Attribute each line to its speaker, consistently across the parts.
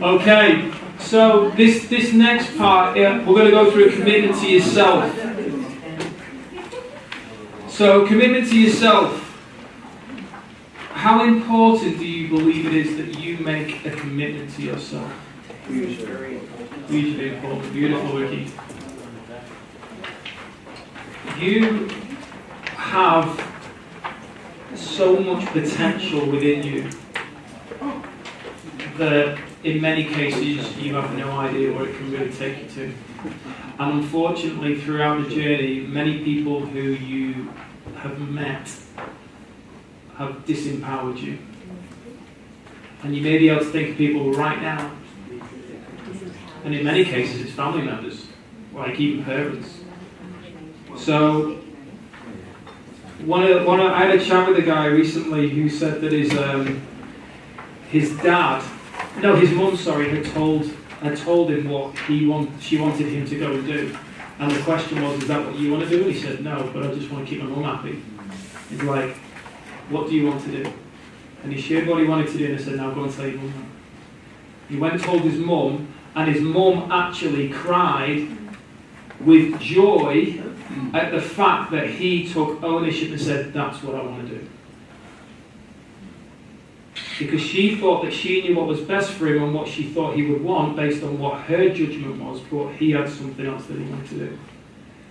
Speaker 1: Okay, so this next part, we're going to go through a commitment to yourself. So, commitment to yourself. How important do you believe it is that you make a commitment to yourself? Hugely important. Beautiful, Ricky. You have so much potential within you that in many cases you have no idea where it can really take you to. And unfortunately, throughout the journey, many people who you have met have disempowered you. And you may be able to think of people right now, and in many cases it's family members, like even parents. So, I had a chat with a guy recently who said that his mum, had told him what she wanted him to go and do. And the question was, is that what you want to do? And he said, no, but I just want to keep my mum happy. He's like, what do you want to do? And he shared what he wanted to do, and I said, now go and tell your mum. He went and told his mum, and his mum actually cried with joy at the fact that he took ownership and said, that's what I want to do. Because she thought that she knew what was best for him and what she thought he would want based on what her judgment was, but he had something else that he wanted to do.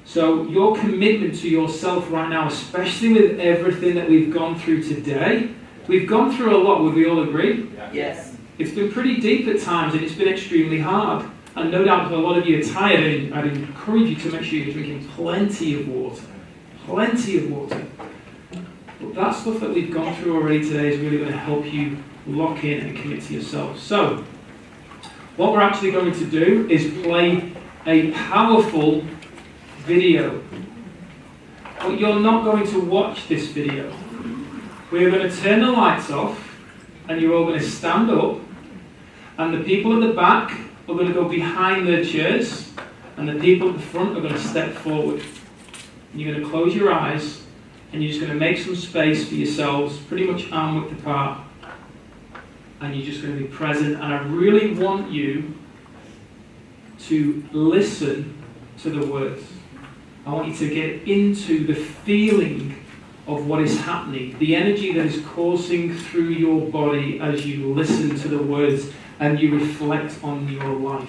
Speaker 1: So your commitment to yourself right now, especially with everything that we've gone through today, we've gone through a lot, would we all agree?
Speaker 2: Yes.
Speaker 1: It's been pretty deep at times and it's been extremely hard. And no doubt a lot of you are tired, and I'd encourage you to make sure you're drinking plenty of water. Plenty of water. But that stuff that we've gone through already today is really going to help you lock in and commit to yourself. So, what we're actually going to do is play a powerful video. But you're not going to watch this video. We're going to turn the lights off, and you're all going to stand up, and the people at the back are going to go behind their chairs, and the people at the front are going to step forward. And you're going to close your eyes, and you're just going to make some space for yourselves, pretty much arm width apart, and you're just going to be present. And I really want you to listen to the words. I want you to get into the feeling of what is happening, the energy that is coursing through your body as you listen to the words and you reflect on your life.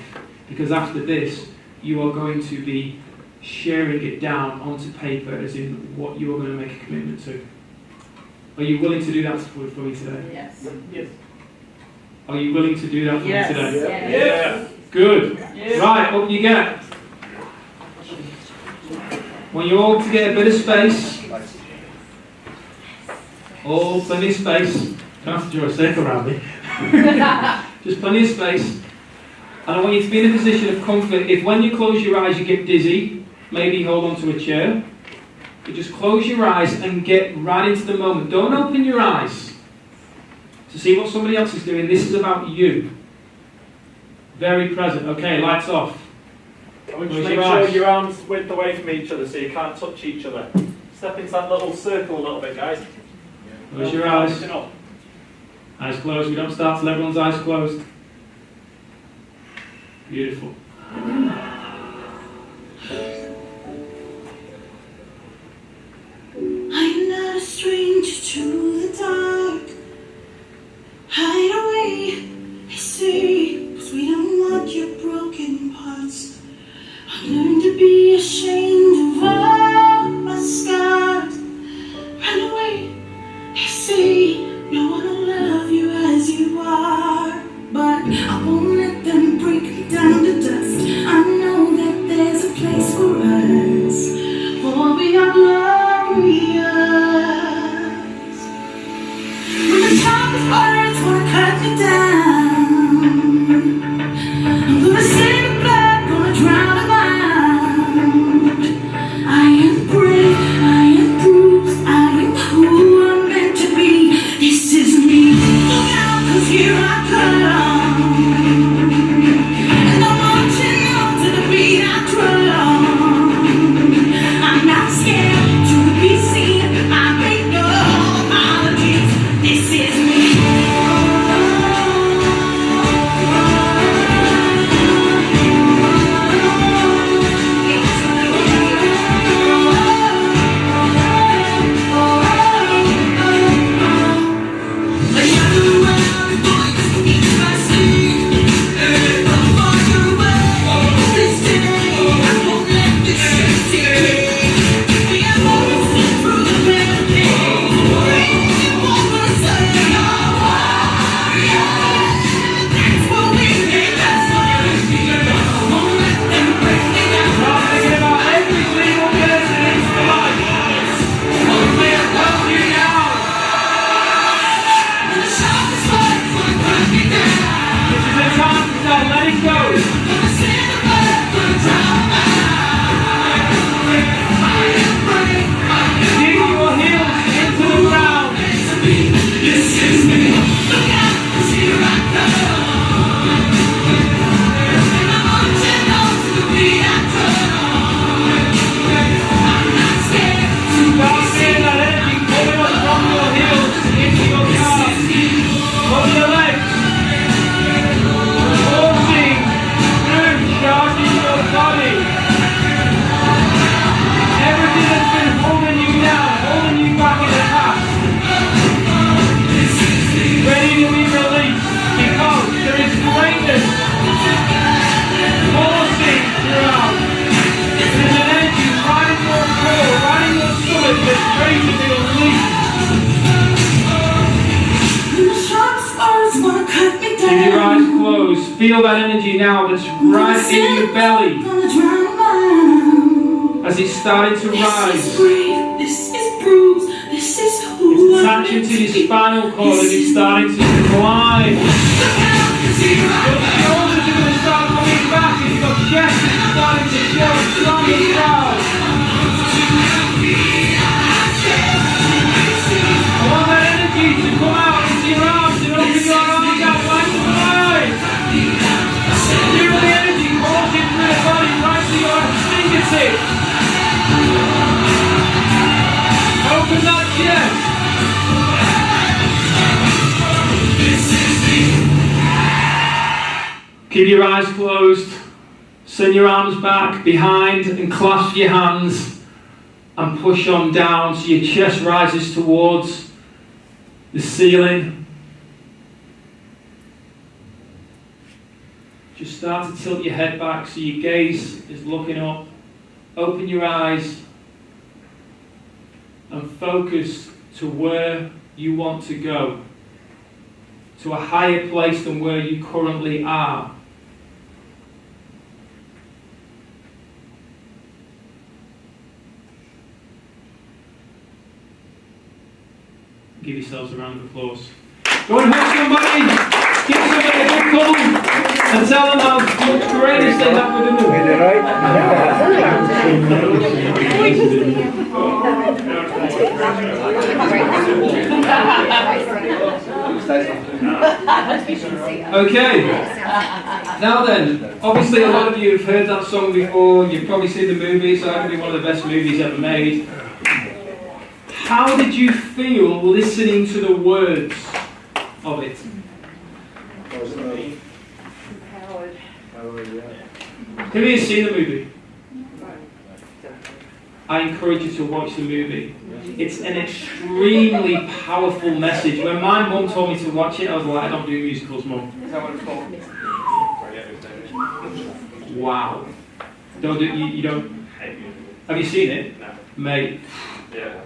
Speaker 1: Because after this, you are going to be sharing it down onto paper as in what you are going to make a commitment to. Are you willing to do that for me today?
Speaker 2: Yes.
Speaker 1: Yes. Are you willing to do that for me today?
Speaker 2: Yes.
Speaker 1: Yes. Good. Yes. Right, up you get. Want you all to get a bit of space. All plenty of space. Don't have to draw a circle around me. Just plenty of space. And I want you to be in a position of comfort. If when you close your eyes you get dizzy, maybe hold on to a chair. You just close your eyes and get right into the moment. Don't open your eyes to see what somebody else is doing. This is about you. Very present. Okay, lights off.
Speaker 3: I want you to make sure your arms width away from each other so you can't touch each other. Step into that little circle a little bit, guys.
Speaker 1: Close your eyes. Eyes closed. We don't start till everyone's eyes closed. Beautiful.
Speaker 4: I'm not a stranger to the dark. Hide away, I say, 'cause we don't want your broken parts. I learned to be ashamed of all my scars. Run away, I say, no one will love you as you are. But I won't let them break me down to dust. I know that there's a place for us, for we are glorious. When the toughest words wanna cut me down, I'm gonna save the blood, gonna drown them out. I am brave, I am bruised, I am who I'm meant to be. This is me. Look out, 'cause here I come.
Speaker 1: go, let it go. Dig your heels into the ground.
Speaker 4: This is me. Look out, 'cause here I come. And I'm marching on to the beat I drum. I'm not scared to
Speaker 1: Start feeling that energy coming up from your heels into your calves, over your legs, forcing through, charging your body. Everything that's been holding you down, holding you back in the past, ready to be released, because there is greatness forcing throughout. There's an energy right in your core, right in your stomach that's ready to be released.
Speaker 4: the sharp spurs wanna cut me down.
Speaker 1: Keep your eyes closed. Feel that energy now that's right in your belly
Speaker 4: Gonna drown my
Speaker 1: as it's starting to
Speaker 4: This
Speaker 1: rise.
Speaker 4: is brave, this is bruised, this is who
Speaker 1: It's
Speaker 4: I'm
Speaker 1: attaching
Speaker 4: meant
Speaker 1: to your
Speaker 4: to be.
Speaker 1: spinal cord and it's starting to climb.
Speaker 4: Look out, 'cause here I
Speaker 1: Your
Speaker 4: come.
Speaker 1: shoulders are going to start coming back and your chest is starting to show strong and proud. I want that energy to come out into your arms and open your arms out wide and wide. Feel the energy coursing through the body right to your fingertips. Open that chest. Keep your eyes closed. Send your arms back behind and clasp your hands and push on down so your chest rises towards the ceiling. Just start to tilt your head back so your gaze is looking up. Open your eyes and focus to where you want to go, to a higher place than where you currently are. Give yourselves a round of applause. Go and hug somebody, give somebody a big call, and tell them how great they have with them. Okay, now then, obviously a lot of you have heard that song before, you've probably seen the movie, so it's one of the best movies ever made. How did you feel listening to the words of it? Have you seen the movie? I encourage you to watch the movie. It's an extremely powerful message. When my mum told me to watch it, I was like, I don't do musicals, Mum. Is that what it's called? Wow. Don't do, you don't. Have you seen it? No. Mate. Yeah.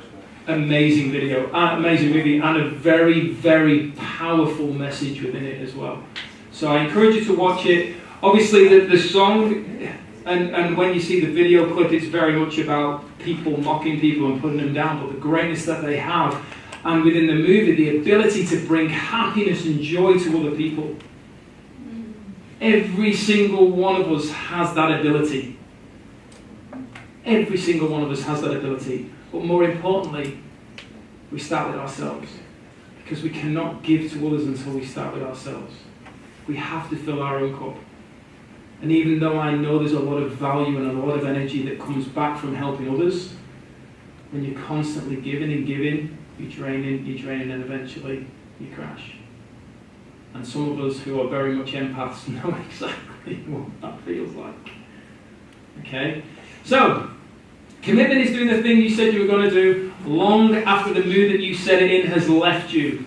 Speaker 1: Amazing video, amazing movie, and a very, very powerful message within it as well. So I encourage you to watch it. Obviously, the song, and when you see the video clip, it's very much about people mocking people and putting them down, but the greatness that they have, and within the movie, the ability to bring happiness and joy to other people. Every single one of us has that ability. Every single one of us has that ability. But more importantly, we start with ourselves. Because we cannot give to others until we start with ourselves. We have to fill our own cup. And even though I know there's a lot of value and a lot of energy that comes back from helping others, when you're constantly giving and giving, you're draining, and eventually you crash. And some of us who are very much empaths know exactly what that feels like. Okay? So, commitment is doing the thing you said you were going to do long after the mood that you said it in has left you.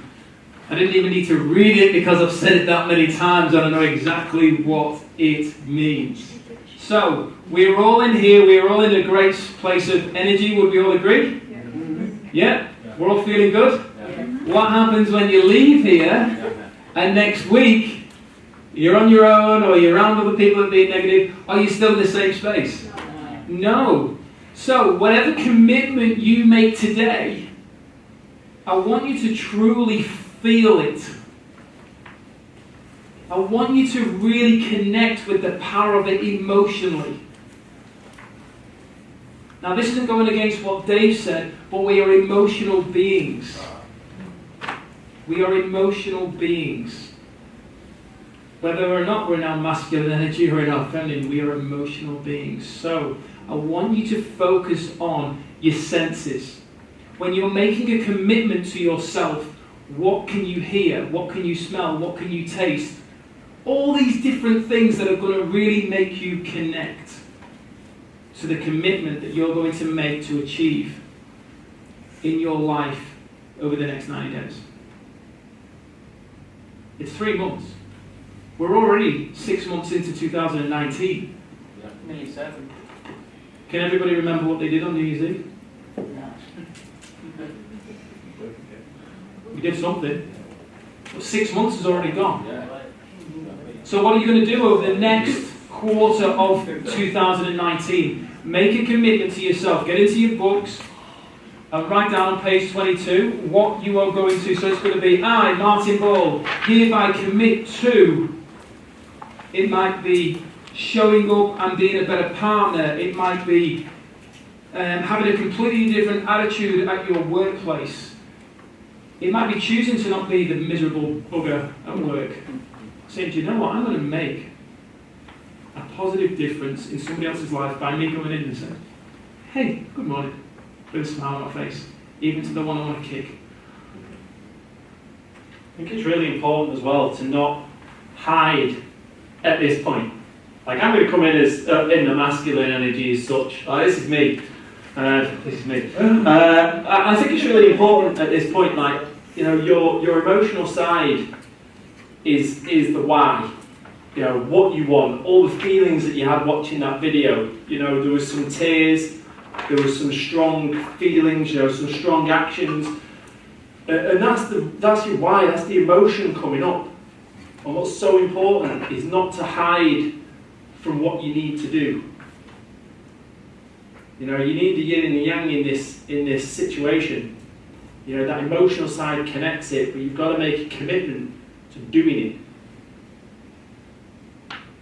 Speaker 1: I didn't even need to read it because I've said it that many times and I know exactly what it means. So, we're all in here, we're all in a great place of energy, would we all agree? Yeah? We're all feeling good? What happens when you leave here and next week you're on your own or you're around other people that are being negative? Are you still in the same space? No. So, whatever commitment you make today, I want you to truly feel it. I want you to really connect with the power of it emotionally. Now, this isn't going against what Dave said, but we are emotional beings. We are emotional beings. Whether or not we're in our masculine energy or in our feminine, we are emotional beings. So, I want you to focus on your senses. When you're making a commitment to yourself, what can you hear? What can you smell? What can you taste? All these different things that are going to really make you connect to the commitment that you're going to make to achieve in your life over the next 90 days. It's 3 months. We're already 6 months into 2019.
Speaker 3: Yeah, nearly 7.
Speaker 1: Can everybody remember what they did on New Year's Eve? We did something. But 6 months has already gone. So what are you going to do over the next quarter of 2019? Make a commitment to yourself. Get into your books and write down on page 22 what you are going to. So it's going to be, I, Martin Ball, hereby commit to. It might be showing up and being a better partner. It might be having a completely different attitude at your workplace. It might be choosing to not be the miserable bugger at work. Saying, do you know what, I'm going to make a positive difference in somebody else's life by me coming in and saying, hey, good morning, with a smile on my face, even to the one I want to kick.
Speaker 3: I think it's really important as well to not hide at this point. Like, I'm going to come in as in the masculine energy as such. This is me. This is me. I think it's really important at this point, like, you know, your emotional side is the why. You know, what you want, all the feelings that you had watching that video. You know, there was some tears, there was some strong feelings, you know, some strong actions. And that's your why, that's the emotion coming up. And what's so important is not to hide from what you need to do. You know, you need the yin and the yang in this situation. You know, that emotional side connects it, but you've got to make a commitment to doing it.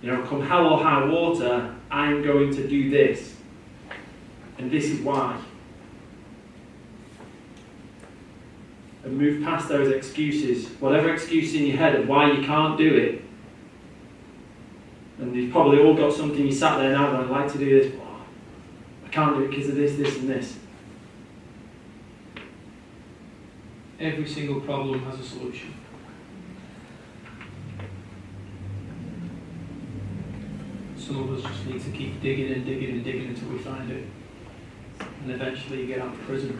Speaker 3: You know, come hell or high water, I'm going to do this. And this is why. And move past those excuses, whatever excuse in your head of why you can't do it. And you've probably all got something, you sat there now going, I'd like to do this, but I can't do it because of this, this and this.
Speaker 1: Every single problem has a solution. Some of us just need to keep digging and digging and digging until we find it. And eventually you get out of prison.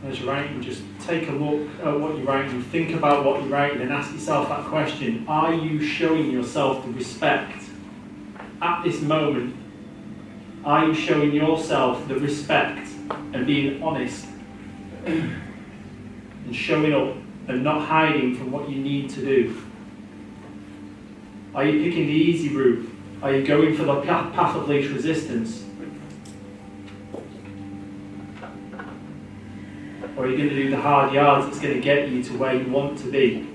Speaker 3: As you're writing, just take a look at what you're writing, think about what you're writing and ask yourself that question. Are you showing yourself the respect at this moment? Are you showing yourself the respect and being honest and showing up and not hiding from what you need to do? Are you picking the easy route? Are you going for the path of least resistance? Or are you going to do the hard yards that's going to get you to where you want to be?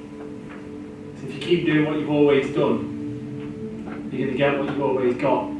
Speaker 3: So if you keep doing what you've always done, you're going to get what you've always got.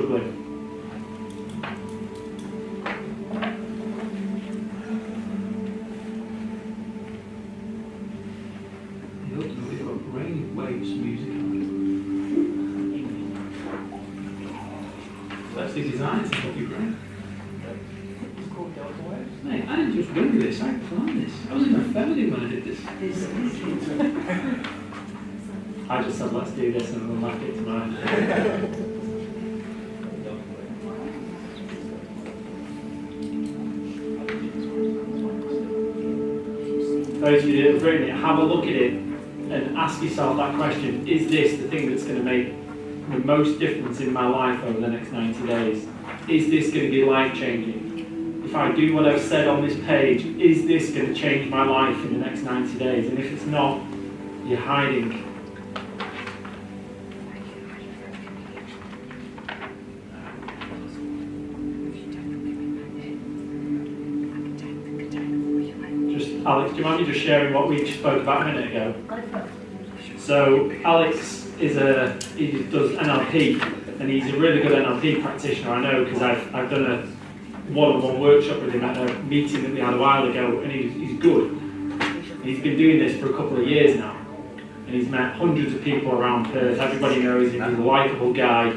Speaker 3: struggling.
Speaker 1: We've got brainwaves music on. It's actually designed to help your brain. Mate, I didn't just wing this, I planned this. I was in my feminine when I did this.
Speaker 3: I just said, let's do this, and we'll mark it tomorrow. Those of you that have written it, have a look at it and ask yourself that question: is this the thing that's going to make the most difference in my life over the next 90 days? Is this going to be life-changing? If I do what I've said on this page, is this going to change my life in the next 90 days? And if it's not, you're hiding. Alex, do you mind me just sharing what we spoke about a minute ago? So Alex he does NLP, and he's a really good NLP practitioner. I know because I've done a one-on-one workshop with him at a meeting that we had a while ago, and he's good. He's been doing this for a couple of years now, and he's met hundreds of people around Perth. Everybody knows him. He's a likeable guy,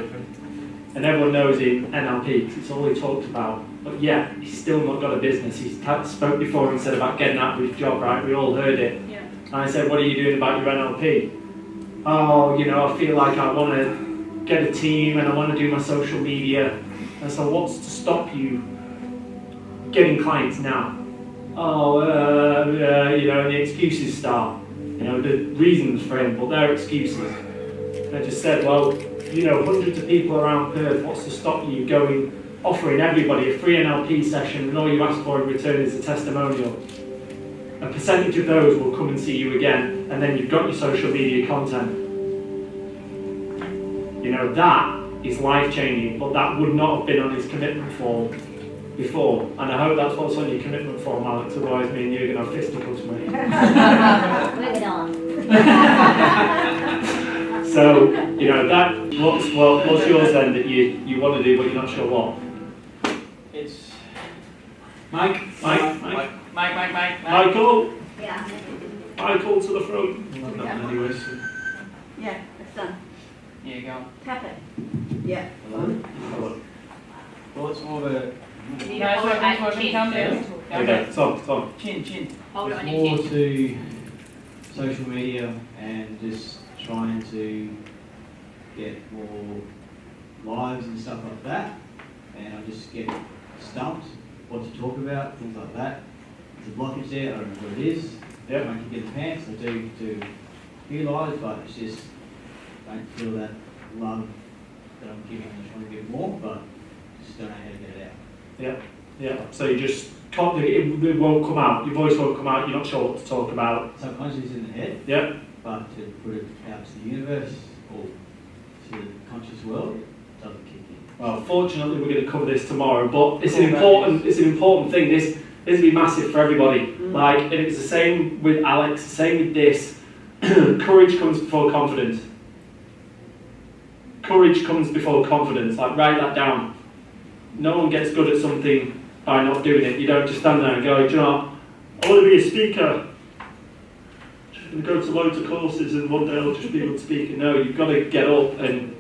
Speaker 3: and everyone knows him NLP because it's all he talks about. But yeah, he's still not got a business. He spoke before and said about getting out of his job, right? We all heard it. Yeah. And I said, what are you doing about your NLP? Oh, I feel like I want to get a team and I want to do my social media. And so what's to stop you getting clients now? Oh, and the excuses start. The reasons for him, but they're excuses. And I just said, well, hundreds of people around Perth, what's to stop you offering everybody a free NLP session, and all you ask for in return is a testimonial. A percentage of those will come and see you again, and then you've got your social media content. That is life-changing, but that would not have been on his commitment form before. And I hope that's what's on your commitment form, Alex, otherwise me and you are going to have fisticuffs, mate.
Speaker 2: Move it on.
Speaker 3: So, what's yours then that you want to do, but you're not sure what?
Speaker 5: It's
Speaker 3: Mike.
Speaker 2: Michael. Yeah.
Speaker 3: Michael to the front.
Speaker 1: Anyways.
Speaker 2: Yeah, it's done.
Speaker 5: yeah, go on.
Speaker 2: Tap it.
Speaker 5: Yeah.
Speaker 3: Hello.
Speaker 5: Well, it's more of a
Speaker 2: You need
Speaker 5: Can I
Speaker 2: to hold it
Speaker 5: try
Speaker 2: at your
Speaker 5: to
Speaker 2: chin
Speaker 5: count
Speaker 2: first.
Speaker 5: down?
Speaker 3: Okay, Tom.
Speaker 5: Chin.
Speaker 2: Hold it on
Speaker 6: It's
Speaker 2: your
Speaker 6: more
Speaker 2: chin.
Speaker 6: to social media and just trying to get more lives and stuff like that. And I just get stumped, what to talk about, things like that. There's a blockage there, I don't know what it is.
Speaker 3: Yep.
Speaker 6: I don't keep getting pants, I do hear lives, but it's just, I don't feel that love that I'm giving. I just want to give more, but just don't know how to get it out.
Speaker 3: Yeah. So you just can't. It won't come out. Your voice won't come out. You're not sure what to talk about.
Speaker 6: Subconscious is in the head,
Speaker 3: Yeah.
Speaker 6: but to put it out to the universe or to the conscious world, it doesn't kick in.
Speaker 3: Well, fortunately, we're going to cover this tomorrow. But it's an important thing. This will be massive for everybody. And it's the same with Alex. The same with this. Courage comes before confidence. Courage comes before confidence. Write that down. No one gets good at something by not doing it. You don't just stand there and go, do you know what? I want to be a speaker. Just going to go to loads of courses and one day I'll just be a good speaker. No, you've got to get up and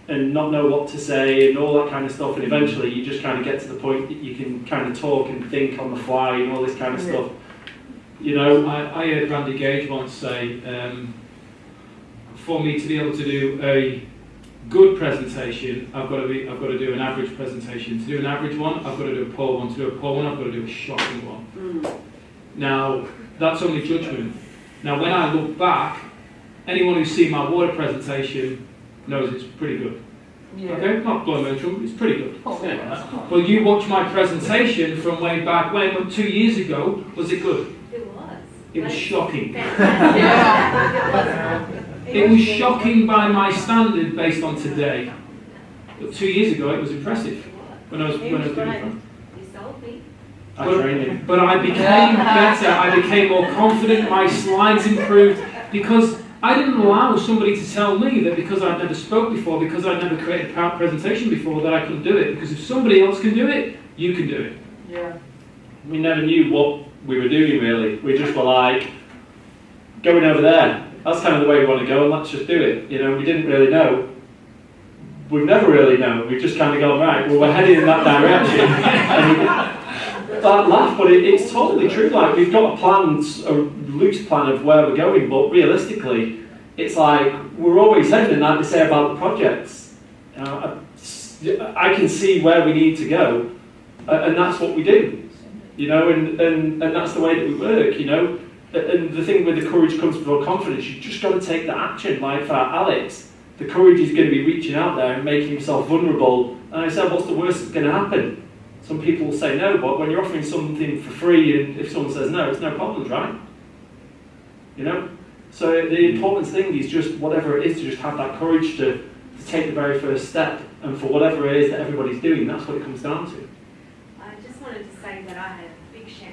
Speaker 3: and not know what to say and all that kind of stuff. And eventually you just kind of get to the point that you can kind of talk and think on the fly and all this kind of stuff.
Speaker 1: I heard Randy Gage once say, for me to be able to do a good presentation, I've got to do an average presentation. To do an average one, I've got to do a poor one. To do a poor one, I've got to do a shocking one. Now, that's only judgment. Now, when I look back, anyone who's seen my water presentation knows it's pretty good.
Speaker 5: Yeah.
Speaker 1: Okay, not blowing my drum, it's pretty good. Well, you watch my presentation from way back when 2 years ago, was it good?
Speaker 2: It was.
Speaker 1: It was shocking.
Speaker 2: Yeah.
Speaker 1: It was shocking by my standard based on today. But 2 years ago, it was impressive when I was doing it.
Speaker 2: You sold me.
Speaker 1: But I became better. I became more confident. My slides improved because I didn't allow somebody to tell me that because I'd never spoke before, because I'd never created a presentation before, that I couldn't do it. Because if somebody else can do it, you can do it.
Speaker 5: Yeah.
Speaker 3: We never knew what we were doing really. We just were like, going over there. That's kind of the way we want to go, and let's just do it. You know, we didn't really know. We've never really known. We've just kind of gone, right, well, we're heading in that direction. And that laugh, but it's totally true. Like, we've got a loose plan of where we're going, but realistically, it's like, we're always heading in that to say about the projects. I can see where we need to go, and that's what we do. You know, and that's the way that we work, you know. And the thing with the courage comes before confidence. You've just got to take the action. Like for Alex, the courage is going to be reaching out there and making himself vulnerable. And I said, what's the worst that's going to happen? Some people will say no, but when you're offering something for free, and if someone says no, it's no problems, right? You know? So the important thing is just whatever it is, to just have that courage to take the very first step. And for whatever it is that everybody's doing, that's what it comes down to.
Speaker 2: I just wanted to say that I had a big shout.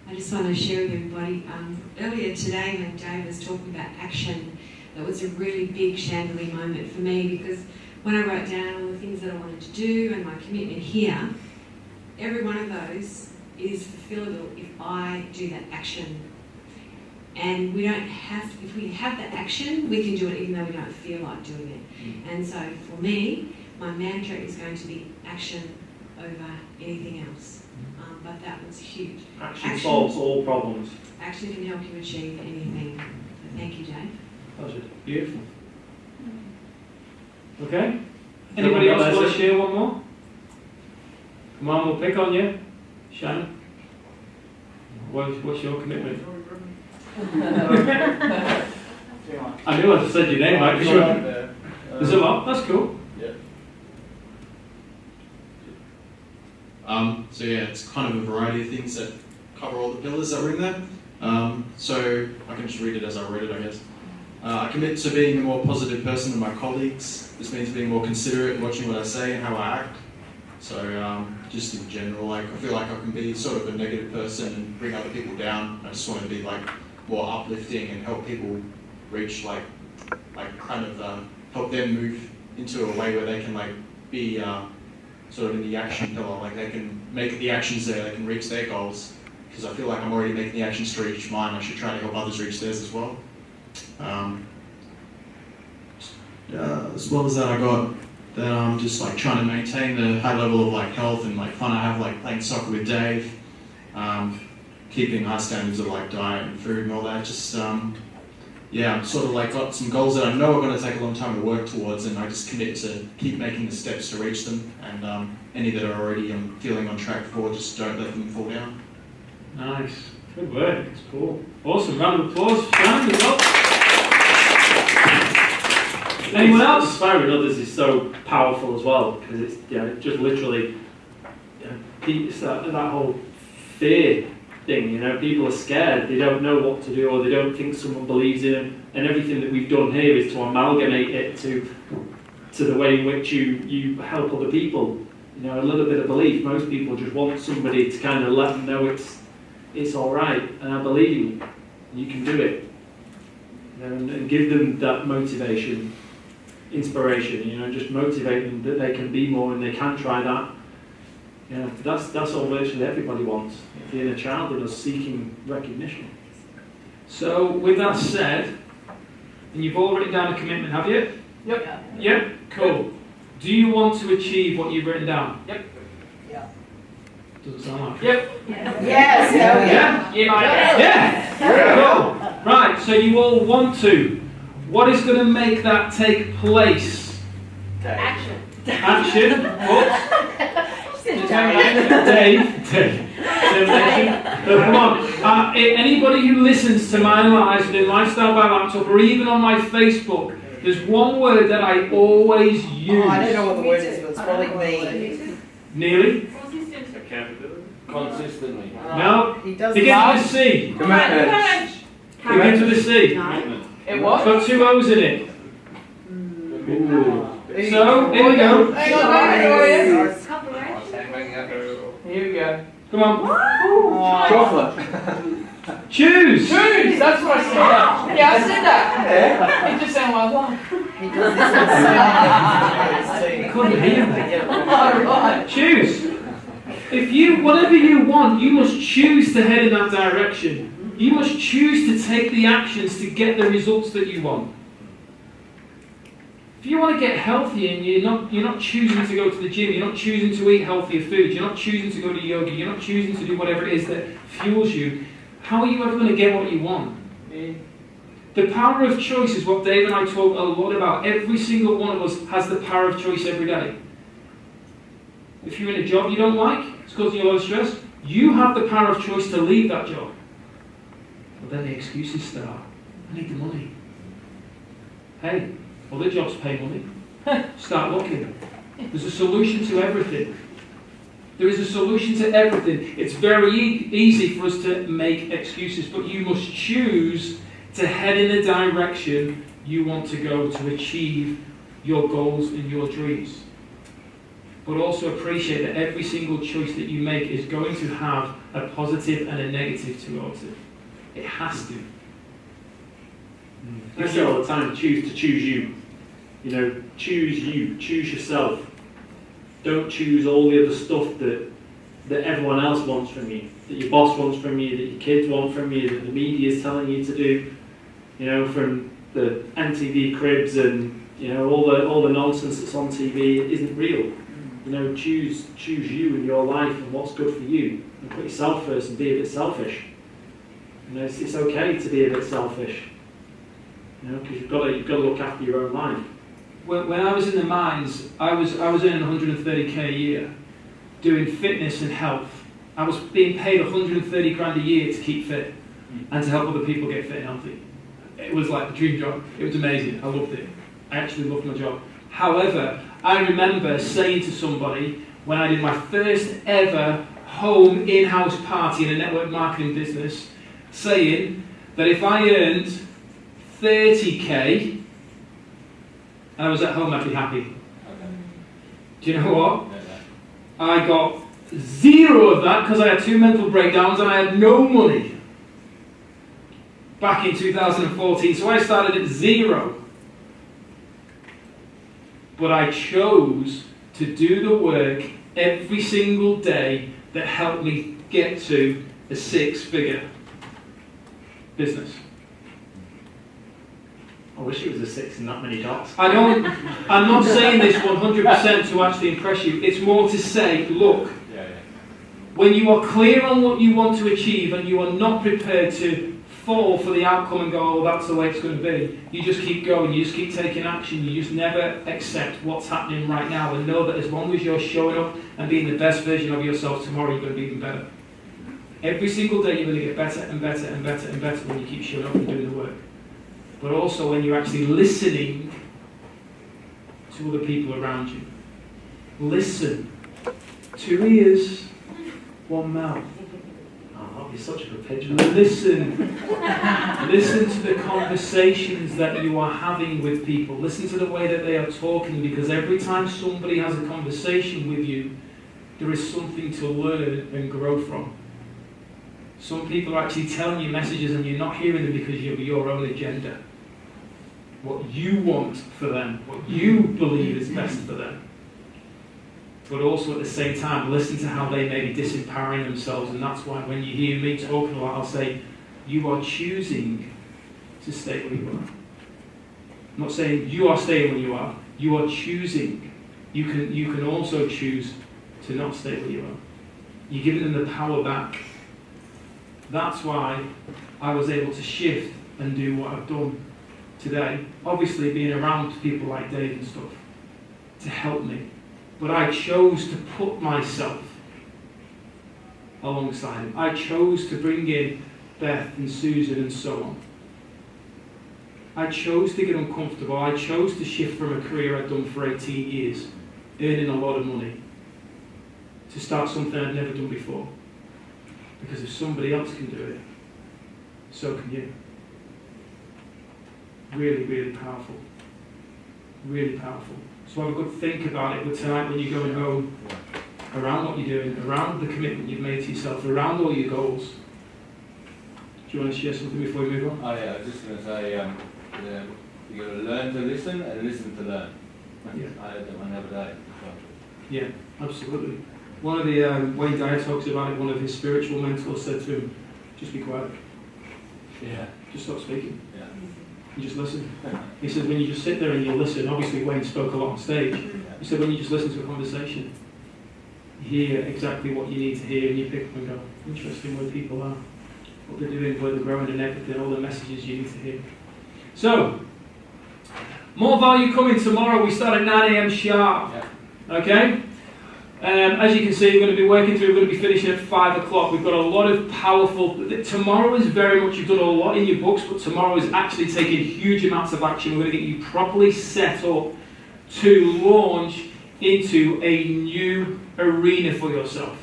Speaker 7: I just want to share with everybody, earlier today when Dave was talking about action, that was a really big chandelier moment for me, because when I wrote down all the things that I wanted to do and my commitment here, every one of those is fulfillable if I do that action. And we don't have, if we have that action, we can do it even though we don't feel like doing it. And so for me, my mantra is going to be action over anything else. But that was huge.
Speaker 3: Action solves all problems.
Speaker 7: Action can help you achieve anything. So thank you, Dave.
Speaker 3: Pleasure. Beautiful.
Speaker 1: Okay? Anybody else want to share one more? Come on, we'll pick on you. Shannon? What's your commitment? I knew I just said your name, right? There's a lot. That's cool.
Speaker 8: So yeah, it's kind of a variety of things that cover all the pillars that are in there. So I can just read it as I read it, I guess. I commit to being a more positive person than my colleagues. This means being more considerate, watching what I say and how I act. So just in general, like I feel like I can be sort of a negative person and bring other people down. I just want to be like more uplifting and help people reach like kind of help them move into a way where they can like be sort of in the action pillar, like they can make the actions there, they can reach their goals. Because I feel like I'm already making the actions to reach mine, I should try to help others reach theirs as well. As well as that, I got that I'm just like trying to maintain the high level of like health and like fun I have like playing soccer with Dave, keeping high standards of like diet and food and all that. Just yeah, I'm sort of like got some goals that I know are going to take a long time to work towards, and I just commit to keep making the steps to reach them. And any that are already I'm feeling on track for, just don't let them fall down.
Speaker 1: Nice. Good work. It's cool. Awesome. Round of applause for Shannon as well. Anyone else?
Speaker 3: Inspiring others is so powerful as well, because it's just literally it's that whole fear thing. You know, people are scared. They don't know what to do, or they don't think someone believes in them. And everything that we've done here is to amalgamate it to the way in which you help other people. You know, a little bit of belief. Most people just want somebody to kind of let them know it's all right, and I believe in you. You can do it. You know, and give them that motivation, inspiration. You know, just motivate them that they can be more and they can try that. You know, that's all virtually everybody wants. The inner child and us seeking recognition.
Speaker 1: So, with that said, and you've all written down a commitment, have you?
Speaker 5: Yep.
Speaker 1: Yep. Cool. Do you want to achieve what you've written down?
Speaker 5: Yep.
Speaker 1: Doesn't sound like it.
Speaker 5: Yep.
Speaker 2: Yes.
Speaker 1: Yeah? Yeah. Cool. Right, so you all want to. What is going to make that take place?
Speaker 2: Action.
Speaker 1: Action. What? Dave. Determination. Come on. Anybody who listens to my lives within Lifestyle by Laptop or even on my Facebook, there's one word that I always use.
Speaker 5: Oh, I don't know what the word is, but it's probably me.
Speaker 1: Nearly?
Speaker 9: Consistently.
Speaker 1: No.
Speaker 5: He does
Speaker 1: Begins with a C.
Speaker 9: Commitment.
Speaker 1: Begins with a C.
Speaker 5: It what?
Speaker 1: It's got 2 O's in it.
Speaker 5: Ooh.
Speaker 1: So, here we go.
Speaker 5: Hang on,
Speaker 2: Cooperation.
Speaker 5: here we go.
Speaker 1: Come on.
Speaker 5: Chocolate.
Speaker 1: Choose.
Speaker 5: Choose, that's what I said. Yeah, I said that. It just sounded like one.
Speaker 2: He does this.
Speaker 1: Couldn't hear me.
Speaker 5: All right.
Speaker 1: Choose. If you, whatever you want, you must choose to head in that direction. You must choose to take the actions to get the results that you want. If you want to get healthy and you're not choosing to go to the gym, you're not choosing to eat healthier food, you're not choosing to go to yoga, you're not choosing to do whatever it is that fuels you, how are you ever going to get what you want? The power of choice is what Dave and I talk a lot about. Every single one of us has the power of choice every day. If you're in a job you don't like, it's causing you a lot of stress, you have the power of choice to leave that job. But then the excuses start. I need the money. Hey, other jobs pay money. Start looking. There's a solution to everything. There is a solution to everything. It's very easy for us to make excuses, but you must choose to head in the direction you want to go to achieve your goals and your dreams. But also appreciate that every single choice that you make is going to have a positive and a negative towards it. It has to.
Speaker 3: I say all the time, choose you. You know, choose you, choose yourself. Don't choose all the other stuff that everyone else wants from you, that your boss wants from you, that your kids want from you, that the media is telling you to do. You know, from the MTV Cribs and all the nonsense that's on TV, it isn't real. You know, choose you in your life and what's good for you, and put yourself first and be a bit selfish. You know, it's okay to be a bit selfish. You know, because you've got to look after your own life.
Speaker 1: When I was in the mines, I was earning 130k a year, doing fitness and health. I was being paid 130 grand a year to keep fit and to help other people get fit and healthy. It was like the dream job. It was amazing. I loved it. I actually loved my job. However, I remember saying to somebody when I did my first ever home in-house party in a network marketing business, saying that if I earned 30k and I was at home, I'd be happy. Do you know what? I got 0 of that because I had 2 mental breakdowns and I had no money back in 2014. So I started at 0. But I chose to do the work every single day that helped me get to a 6-figure business.
Speaker 3: I wish it was a 6 and not many dots.
Speaker 1: I'm not saying this 100% to actually impress you. It's more to say, look, when you are clear on what you want to achieve and you are not prepared to fall for the outcome and go, oh, that's the way it's going to be, you just keep going, you just keep taking action, you just never accept what's happening right now, and know that as long as you're showing up and being the best version of yourself tomorrow, you're going to be even better. Every single day you're going to get better and better and better and better when you keep showing up and doing the work. But also when you're actually listening to other people around you. Listen. 2 ears, 1 mouth.
Speaker 3: Oh, you're such a good picture.
Speaker 1: Listen. Listen to the conversations that you are having with people. Listen to the way that they are talking, because every time somebody has a conversation with you, there is something to learn and grow from. Some people are actually telling you messages and you're not hearing them because you have your own agenda. What you want for them, what you believe is best for them. But also at the same time, listen to how they may be disempowering themselves, and that's why when you hear me talking a lot, I'll say, you are choosing to stay where you are. I'm not saying you are staying where you are choosing. You can also choose to not stay where you are. You're giving them the power back. That's why I was able to shift and do what I've done today. Obviously being around people like Dave and stuff to help me. But I chose to put myself alongside him. I chose to bring in Beth and Susan and so on. I chose to get uncomfortable. I chose to shift from a career I'd done for 18 years, earning a lot of money, to start something I'd never done before. Because if somebody else can do it, so can you. Really, really powerful. Really powerful. So have a good think about it. But tonight when you're going home, around what you're doing, around the commitment you've made to yourself, around all your goals. Do you want to share something before we move on?
Speaker 9: Oh yeah, I was just going to say, you got to learn to listen and listen to learn.
Speaker 1: Yeah.
Speaker 9: I heard that one the other day.
Speaker 1: Yeah, absolutely. One of the, Wayne Dyer talks about it, one of his spiritual mentors said to him, just be quiet.
Speaker 9: Yeah.
Speaker 1: Just stop speaking.
Speaker 9: Yeah.
Speaker 1: You just listen. He said when you just sit there and you listen, obviously Wayne spoke a lot on stage, he said when you just listen to a conversation, you hear exactly what you need to hear and you pick up and go, interesting where people are, what they're doing, where they're growing and everything, all the messages you need to hear. So, more value coming tomorrow. We start at 9 a.m. sharp.
Speaker 9: Yeah.
Speaker 1: Okay? As you can see, we're going to be working through, we're going to be finishing at 5 o'clock. We've got a lot of powerful, tomorrow is very much, you've done a lot in your books, but tomorrow is actually taking huge amounts of action. We're going to get you properly set up to launch into a new arena for yourself.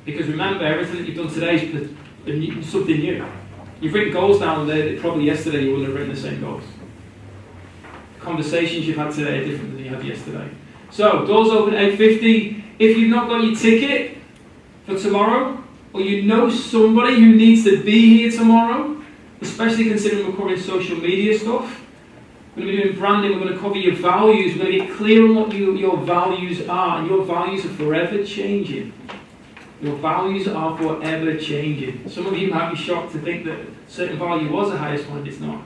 Speaker 1: Because remember, everything that you've done today is something new. You've written goals down there that probably yesterday you wouldn't have written the same goals. Conversations you've had today are different than you had yesterday. So, doors open at 8:50. If you've not got your ticket for tomorrow, or you know somebody who needs to be here tomorrow, especially considering we're covering social media stuff, we're going to be doing branding, we're going to cover your values, we're going to get clear on what your values are, and your values are forever changing. Your values are forever changing. Some of you might be shocked to think that a certain value was the highest one, it's not.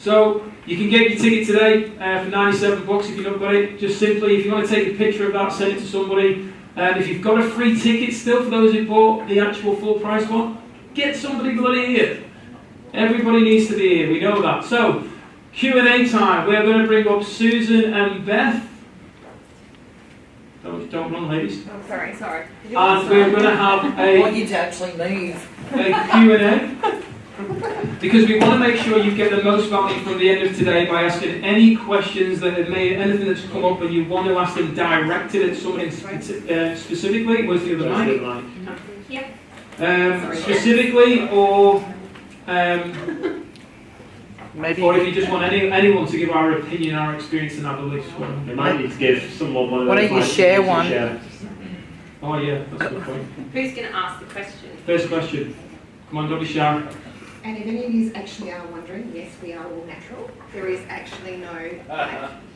Speaker 1: So, you can get your ticket today for $97 if you've not got it. Just simply, if you want to take a picture of that, send it to somebody. And if you've got a free ticket still for those who bought the actual full price one, get somebody bloody here. Everybody needs to be here, we know that. So, Q&A time. We're going to bring up Susan and Beth. Don't run, ladies.
Speaker 2: Oh, sorry.
Speaker 1: And we're going to have a
Speaker 5: Want you to actually move.
Speaker 1: Q&A. Because we want to make sure you get the most value from the end of today by asking any questions that have made, anything that's come up and you want to ask them directed at somebody specifically. Where's the other mic?
Speaker 2: Yeah.
Speaker 1: Specifically, or
Speaker 5: Maybe.
Speaker 1: or if you just want anyone to give our opinion, our experience, and our beliefs.
Speaker 3: We might need to give someone one of
Speaker 5: Why
Speaker 3: those
Speaker 5: don't you
Speaker 3: mics
Speaker 5: share
Speaker 3: to
Speaker 5: one?
Speaker 3: share.
Speaker 1: Oh yeah, that's a good point.
Speaker 2: Who's going to ask the question?
Speaker 1: First question. Come on, don't be shy.
Speaker 10: And if any of you actually are wondering, yes, we are all natural. There is actually no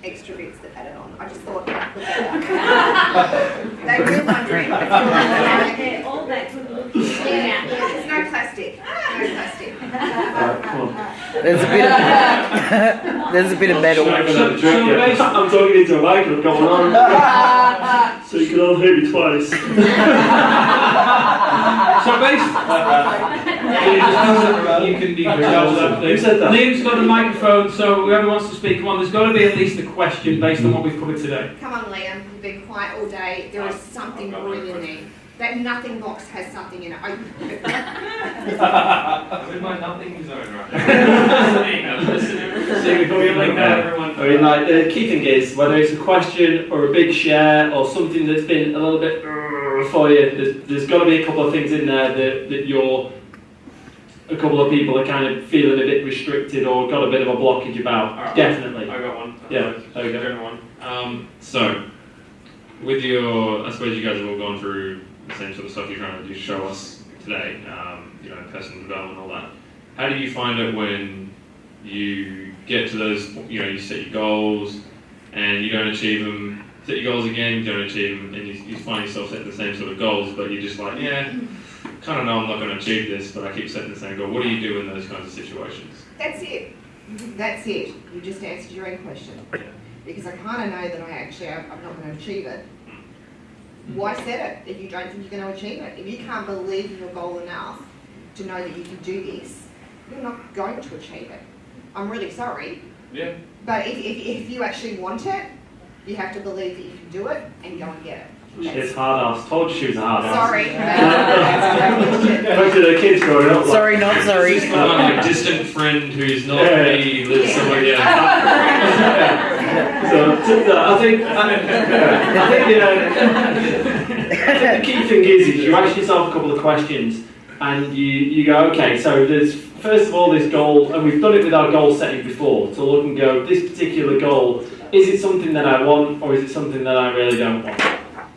Speaker 10: extra bits that added on. I just thought I'd put that out. They were wondering.
Speaker 2: They're all that good looking.
Speaker 10: Yeah, there's no plastic. No plastic.
Speaker 3: Come on.
Speaker 5: There's a bit of metal.
Speaker 3: I'm talking into a mic and going on. So you can all hear me twice.
Speaker 1: So basically, you can be
Speaker 3: Who said that?
Speaker 1: Liam's got the microphone, so whoever wants to speak, come on, there's got to be at least a question based on what we've covered today.
Speaker 10: Come on, Liam. You've been quiet all day. There is something brewing in there. That nothing box has something in it.
Speaker 9: My nothing zone right
Speaker 3: I mean, like, the key thing is, whether it's a question or a big share or something that's been a little bit for you, there's got to be a couple of things in there that a couple of people are kind of feeling a bit restricted or got a bit of a blockage about.
Speaker 11: Right.
Speaker 3: Definitely.
Speaker 11: I got one.
Speaker 3: Yeah, there you go.
Speaker 11: General one. So, with your, I suppose you guys have all gone through the same sort of stuff you're trying to show us today, personal development and all that. How do you find it when you get to those, you set your goals and you don't achieve them, set your goals again, you don't achieve them, and you find yourself setting the same sort of goals, but you're just like, yeah, kind of know I'm not going to achieve this, but I keep setting the same goal. What do you do in those kinds of situations?
Speaker 10: That's it. That's it. You just answered your own question.
Speaker 11: Yeah.
Speaker 10: Because I kind of know that I'm not going to achieve it. Why set it if you don't think you're going to achieve it? If you can't believe in your goal enough to know that you can do this, you're not going to achieve it. I'm really sorry.
Speaker 11: Yeah.
Speaker 10: But if you actually want it, you have to believe that you can do it and go and get it.
Speaker 3: It's hard ass. Told you she was a hard ass.
Speaker 10: Sorry. That's
Speaker 3: Back to the kids growing up. Like,
Speaker 5: Sorry, not sorry.
Speaker 11: Just like a distant friend who's not me, lives somewhere else.
Speaker 3: I think the key thing is you ask yourself a couple of questions and you go, okay, so there's first of all this goal, and we've done it with our goal setting before, to look and go, this particular goal, is it something that I want or is it something that I really don't want?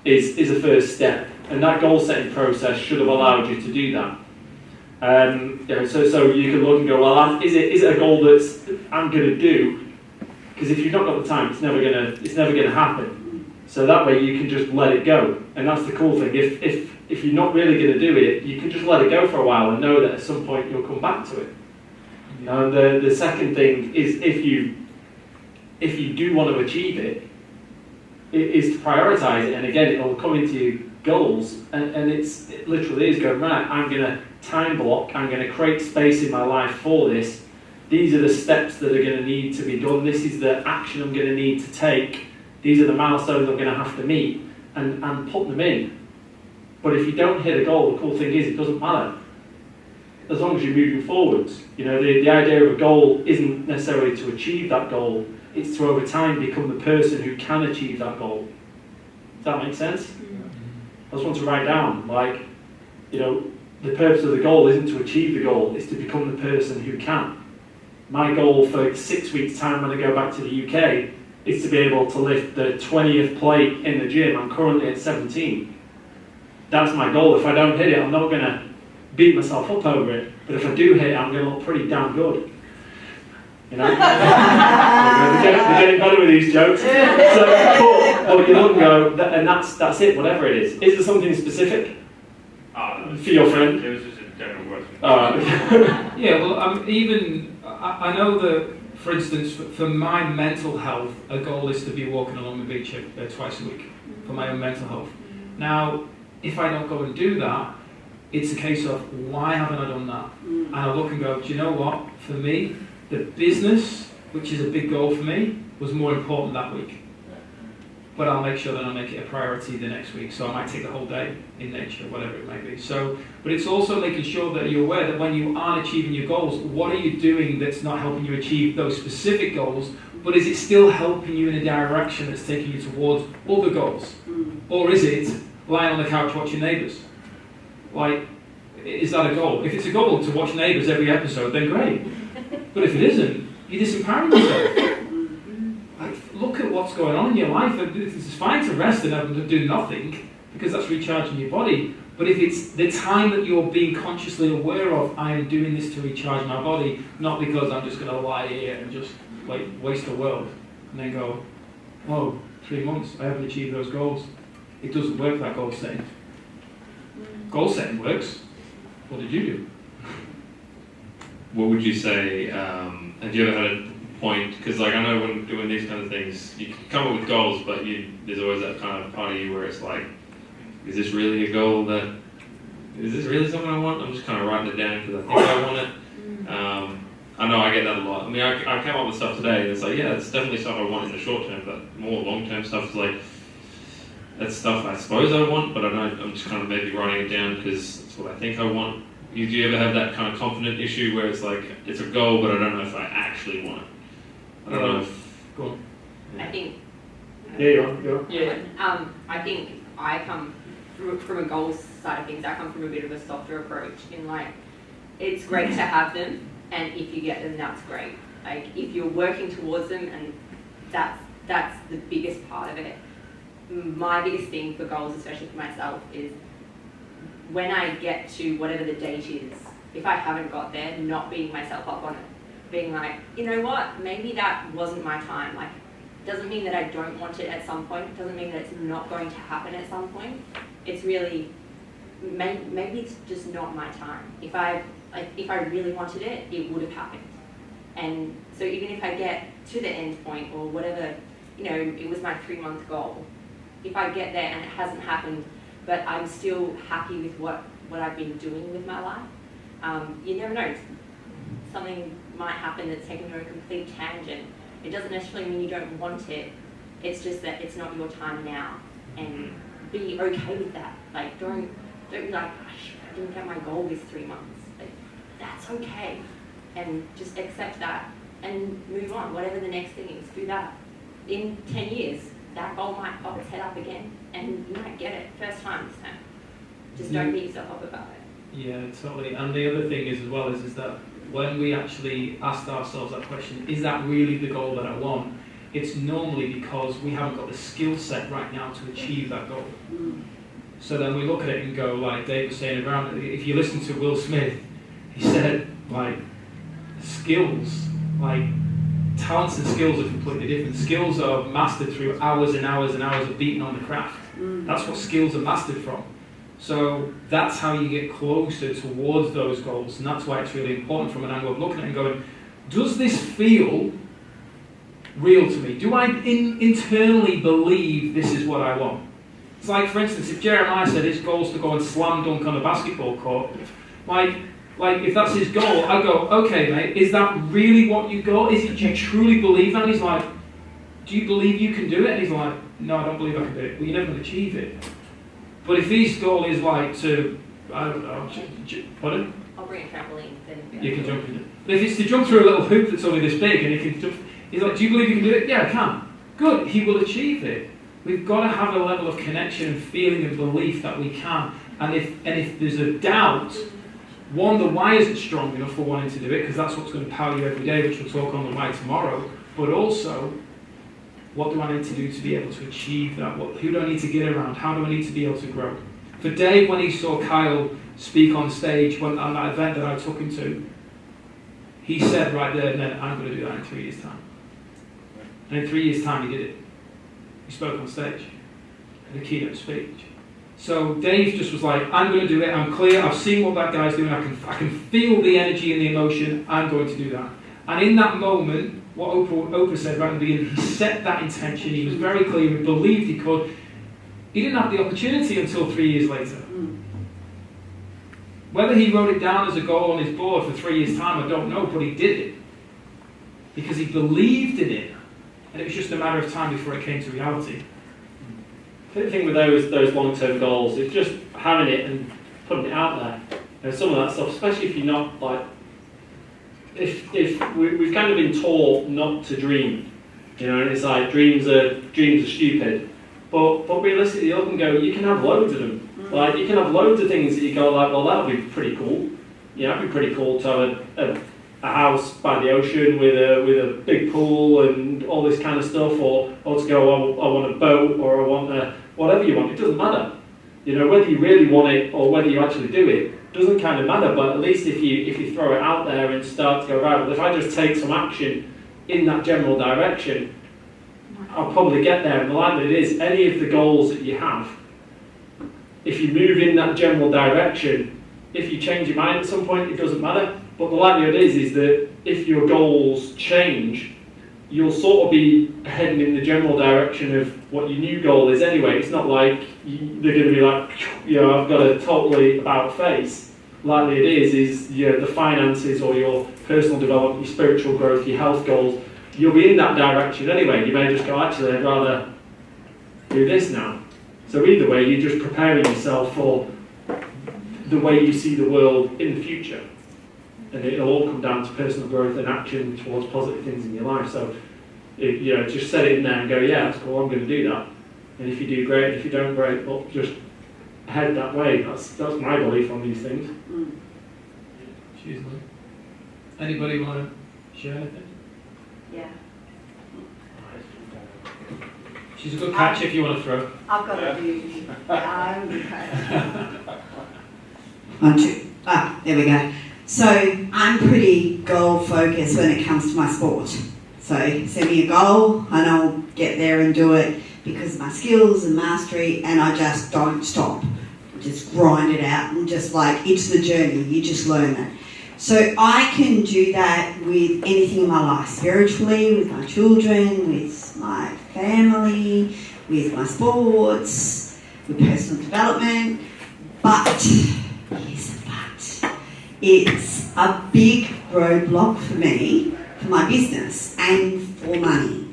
Speaker 3: is a first step, and that goal setting process should have allowed you to do that. So you can look and go, well, is it a goal that's I'm going to do? Because if you've not got the time, it's never gonna happen. So that way you can just let it go, and that's the cool thing. If you're not really going to do it, you can just let it go for a while and know that at some point you'll come back to it. And the second thing is if you do want to achieve it, is to prioritise it, and again it'll come into your goals, and it literally is going, right, I'm going to time block, I'm going to create space in my life for this. These are the steps that are going to need to be done. This is the action I'm going to need to take. These are the milestones I'm going to have to meet, and put them in. But if you don't hit a goal, the cool thing is it doesn't matter. As long as you're moving forwards. You know, the idea of a goal isn't necessarily to achieve that goal, it's to over time become the person who can achieve that goal. Does that make sense? I just want to write down, like, you know, the purpose of the goal isn't to achieve the goal, it's to become the person who can. My goal for 6 weeks' time when I go back to the UK is to be able to lift the 20th plate in the gym. I'm currently at 17. That's my goal. If I don't hit it, I'm not going to beat myself up over it. But if I do hit it, I'm going to look pretty damn good. You know? we're getting better with these jokes. But you look and go, and that's it, whatever it is. Is there something specific for your friend?
Speaker 11: It was just a general question.
Speaker 1: Yeah, well, I know that, for instance, for my mental health, a goal is to be walking along the beach twice a week for my own mental health. Now, if I don't go and do that, it's a case of, why haven't I done that? And I look and go, do you know what? For me, the business, which is a big goal for me, was more important that week. But I'll make sure that I make it a priority the next week. So I might take the whole day in nature, whatever it may be. So, but it's also making sure that you're aware that when you aren't achieving your goals, what are you doing that's not helping you achieve those specific goals, but is it still helping you in a direction that's taking you towards other goals? Or is it lying on the couch watching Neighbours? Like, is that a goal? If it's a goal to watch Neighbours every episode, then great. But if it isn't, you're disempowering yourself. Look at what's going on in your life. It's fine to rest and do nothing, because that's recharging your body. But if it's the time that you're being consciously aware of, I am doing this to recharge my body, not because I'm just going to lie here and just waste the world, and then go, oh, 3 months, I haven't achieved those goals. It doesn't work, that goal setting. Goal setting works. What did you do?
Speaker 11: What would you say, have you ever had a point, because like I know when doing these kind of things, you can come up with goals, but there's always that kind of part of you where it's like, is this really a goal is this really something I want? I'm just kind of writing it down because I think I want it. I know I get that a lot. I mean, I came up with stuff today and it's like, yeah, it's definitely stuff I want in the short term, but more long term stuff is like, that's stuff I suppose I want, but I'm just kind of maybe writing it down because it's what I think I want. Do you ever have that kind of confident issue where it's like, it's a goal, but I don't know if I actually want it? I don't know if...
Speaker 1: Go on.
Speaker 2: I think.
Speaker 3: Yeah, you're on.
Speaker 2: Yeah. I think I come from a goals side of things. I come from a bit of a softer approach in like, it's great to have them, and if you get them, that's great. Like if you're working towards them, and that's the biggest part of it. My biggest thing for goals, especially for myself, is when I get to whatever the date is, if I haven't got there, not beating myself up on it. Being like, you know what, maybe that wasn't my time. Like, doesn't mean that I don't want it at some point. Doesn't mean that it's not going to happen at some point. It's really, maybe it's just not my time. If I really wanted it, it would have happened. And so even if I get to the end point or whatever, you know, it was my 3-month goal. If I get there and it hasn't happened, but I'm still happy with what I've been doing with my life, you never know. Something might happen that's taken you on a complete tangent. It doesn't necessarily mean you don't want it. It's just that it's not your time now, and be okay with that. Like don't be like, I didn't get my goal this 3 months. Like, that's okay, and just accept that and move on. Whatever the next thing is, do that. In 10 years, that goal might pop its head up again, and you might get it first time this time. Just don't beat yourself up about it.
Speaker 1: Yeah, totally. And the other thing is as well is that when we actually asked ourselves that question, is that really the goal that I want? it's normally because we haven't got the skill set right now to achieve that goal. So then we look at it and go, like Dave was saying around, if you listen to Will Smith, he said, like, skills, like, talents and skills are completely different. Skills are mastered through hours and hours and hours of beating on the craft. That's what skills are mastered from. So that's how you get closer towards those goals, and that's why it's really important from an angle of looking at it and going, does this feel real to me? Do I internally believe this is what I want? It's like, for instance, if Jeremiah said his goal is to go and slam dunk on a basketball court, like if that's his goal, I go, okay, mate, is that really what you got? Do you truly believe that? And he's like, do you believe you can do it? And he's like, no, I don't believe I can do it. Well, you're never going to achieve it. But if his goal is like to, I don't know, pardon?
Speaker 2: I'll bring a trampoline, then
Speaker 1: You can jump in it. But if it's to jump through a little hoop that's only this big and he can jump, he's like, do you believe you can do it? Yeah, I can. Good, he will achieve it. We've got to have a level of connection and feeling and belief that we can. And if there's a doubt, one, the why isn't strong enough for wanting to do it, because that's what's going to power you every day, which we'll talk on the why tomorrow. But also, what do I need to do to be able to achieve that? Who do I need to get around? How do I need to be able to grow? For Dave, when he saw Kyle speak on stage on that event that I took him to, he said right there and then, I'm going to do that in 3 years' time. And in 3 years' time, he did it. He spoke on stage, in a keynote speech. So Dave just was like, I'm going to do it, I'm clear, I've seen what that guy's doing, I can feel the energy and the emotion, I'm going to do that. And in that moment, what Oprah said right at the beginning, he set that intention, he was very clear, he believed he could. He didn't have the opportunity until 3 years later. Whether he wrote it down as a goal on his board for 3 years' time, I don't know, but he did it. Because he believed in it. And it was just a matter of time before it came to reality.
Speaker 3: The thing with those long-term goals is just having it and putting it out there. And some of that stuff, especially if you're not like, if we've kind of been taught not to dream, you know, and it's like dreams are stupid. But realistically, you look and go, you can have loads of them. Like you can have loads of things that you go like, well, that'll be pretty cool. You know, it'd be pretty cool to have a house by the ocean with a big pool and all this kind of stuff, or to go, I want a boat, or I want a whatever you want. It doesn't matter. You know, whether you really want it or whether you actually do it doesn't kind of matter. But at least if you throw it out there and start to go, right, well, if I just take some action in that general direction, I'll probably get there. And the likelihood is, any of the goals that you have, if you move in that general direction, if you change your mind at some point, it doesn't matter. But the likelihood is that if your goals change, you'll sort of be heading in the general direction of what your new goal is anyway. It's not like they're going to be like, you know, I've got a totally about face. Likely it is you know, the finances or your personal development, your spiritual growth, your health goals, you'll be in that direction anyway. You may just go, actually, I'd rather do this now. So either way, you're just preparing yourself for the way you see the world in the future. And it'll all come down to personal growth and action towards positive things in your life. So, you know, just set it in there and go, yeah, that's cool, I'm going to do that. And if you do, great. If you don't, great. Well, just head that way. That's my belief on these things.
Speaker 1: Cheers, Lou. Anybody want to share anything?
Speaker 12: Yeah.
Speaker 1: She's a good catch if you want to throw.
Speaker 12: I've got a few. I'm okay.
Speaker 4: 1, 2. There we go. So I'm pretty goal focused when it comes to my sport. So send me a goal and I'll get there and do it because of my skills and mastery, and I just don't stop. Just grind it out and just like, it's the journey, you just learn it. So I can do that with anything in my life, spiritually, with my children, with my family, with my sports, with personal development. But, here's the but, it's a big roadblock for me, for my business and for money.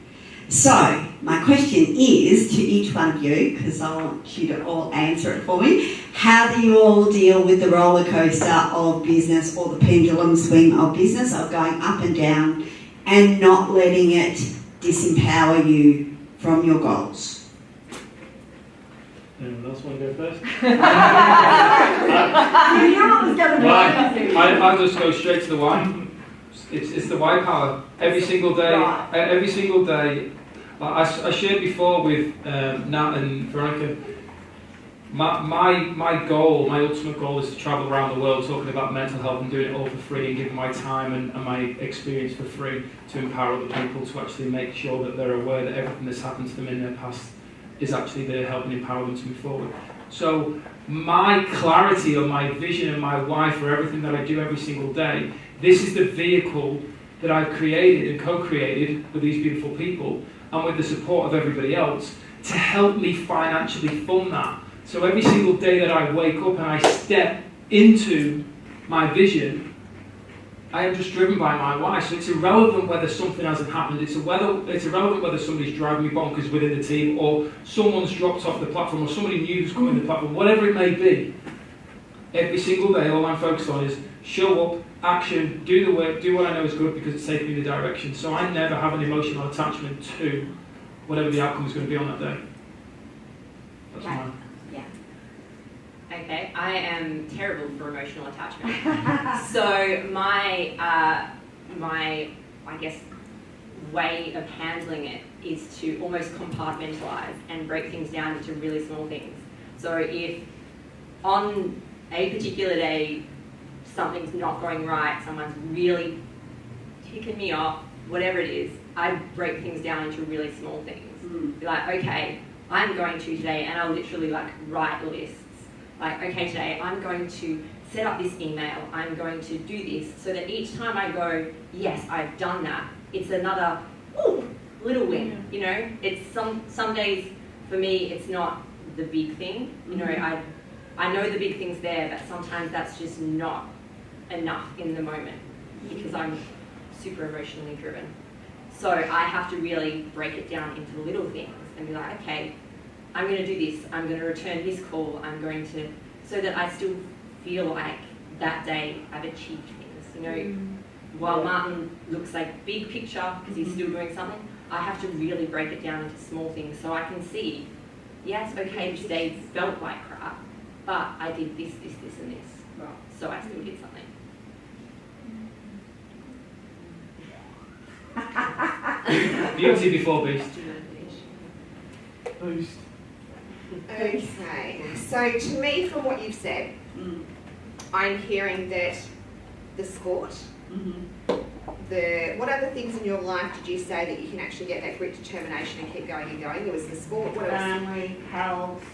Speaker 4: So, my question is to each one of you, because I want you to all answer it for me, how do you all deal with the roller coaster of business or the pendulum swing of business, of going up and down and not letting it disempower you from your goals?
Speaker 3: Anyone else want to go first?
Speaker 1: I'll just go straight to the why. It's the why power. Every single day, I shared before with Nat and Veronica, my goal, my ultimate goal is to travel around the world talking about mental health and doing it all for free and giving my time and my experience for free to empower other people to actually make sure that they're aware that everything that's happened to them in their past is actually there helping empower them to move forward. So my clarity or my vision and my why for everything that I do every single day, this is the vehicle that I've created and co-created with these beautiful people and with the support of everybody else to help me financially fund that. So every single day that I wake up and I step into my vision, I am just driven by my why. So it's irrelevant whether something hasn't happened. It's irrelevant whether somebody's driving me bonkers within the team, or someone's dropped off the platform, or somebody new is coming to the platform, whatever it may be. Every single day, all I'm focused on is show up, action, do the work, do what I know is good because it's taking me the direction. So I never have an emotional attachment to whatever the outcome is going to be on that day. That's mine.
Speaker 2: Okay, I am terrible for emotional attachment. So my I guess, way of handling it is to almost compartmentalize and break things down into really small things. So if on a particular day something's not going right, someone's really ticking me off, whatever it is, I break things down into really small things. Be like, okay, I'm going to today, and I'll literally like write lists. Like, okay, today I'm going to set up this email, I'm going to do this, so that each time I go, yes, I've done that, it's another little win, you know? It's some days, for me, it's not the big thing, you know, I know the big thing's there, but sometimes that's just not enough in the moment, because I'm super emotionally driven. So I have to really break it down into little things, and be like, okay, I'm going to do this, I'm going to return this call, I'm going to, so that I still feel like that day I've achieved things, you know. While Martin looks like big picture because he's still doing something, I have to really break it down into small things so I can see, yes, okay, this day felt like crap, but I did this, this, this, and this, so I still did something.
Speaker 1: Beauty before beast.
Speaker 12: Boost.
Speaker 10: Okay, so to me, from what you've said, I'm hearing that the sport, what other things in your life did you say that you can actually get that grit, determination and keep going and going? There was the sport, what else?
Speaker 12: Family, health,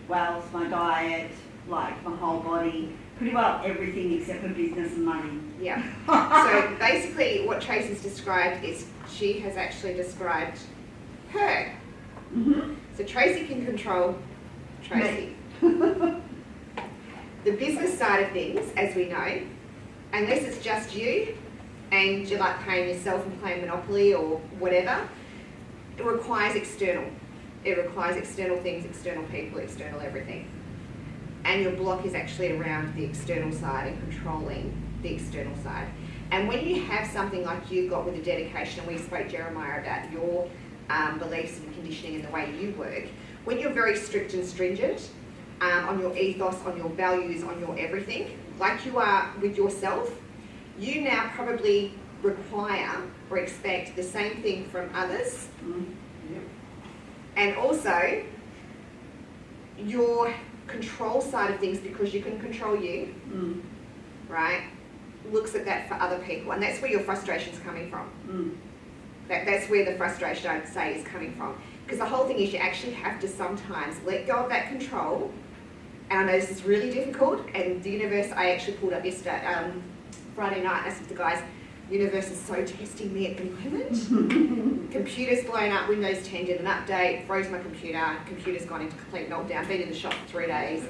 Speaker 12: wealth, my diet, like my whole body, pretty well everything except for business and money.
Speaker 10: Yeah. So basically what Tracy's described is she has actually described her. So Tracy can control Tracy. The business side of things, as we know, unless it's just you and you're like paying yourself and playing Monopoly or whatever, it requires external. It requires external things, external people, external everything. And your block is actually around the external side and controlling the external side. And when you have something like you've got with the dedication, and we spoke, Jeremiah, about your beliefs and conditioning and the way you work, when you're very strict and stringent on your ethos, on your values, on your everything, like you are with yourself, you now probably require or expect the same thing from others. And also, your control side of things, because you can control you, right, looks at that for other people. And that's where your frustration's coming from. That's where the frustration, I'd say, is coming from. Because the whole thing is you actually have to sometimes let go of that control. And I know this is really difficult, and the universe, I actually pulled up yesterday, Friday night, I said to the guys, universe is so testing me at the moment. Computer's blown up, Windows 10 did an update, froze my computer's gone into complete meltdown, been in the shop for 3 days,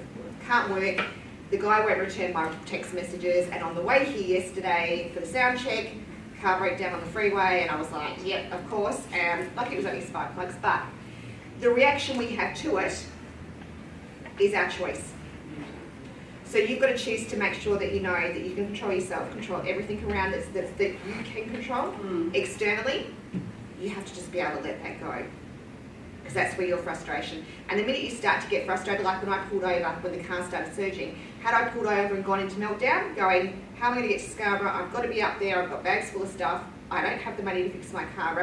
Speaker 10: can't work. The guy won't return my text messages, and on the way here yesterday for the sound check, car broke down on the freeway, and I was like, yep, of course, and lucky it was only spark plugs, but the reaction we have to it is our choice. So you've got to choose to make sure that you know that you can control yourself, control everything around that you can control. Externally, you have to just be able to let that go. Because that's where your frustration. And the minute you start to get frustrated, like when I pulled over, when the car started surging, had I pulled over and gone into meltdown, going, how am I going to get to Scarborough? I've got to be up there, I've got bags full of stuff, I don't have the money to fix my car,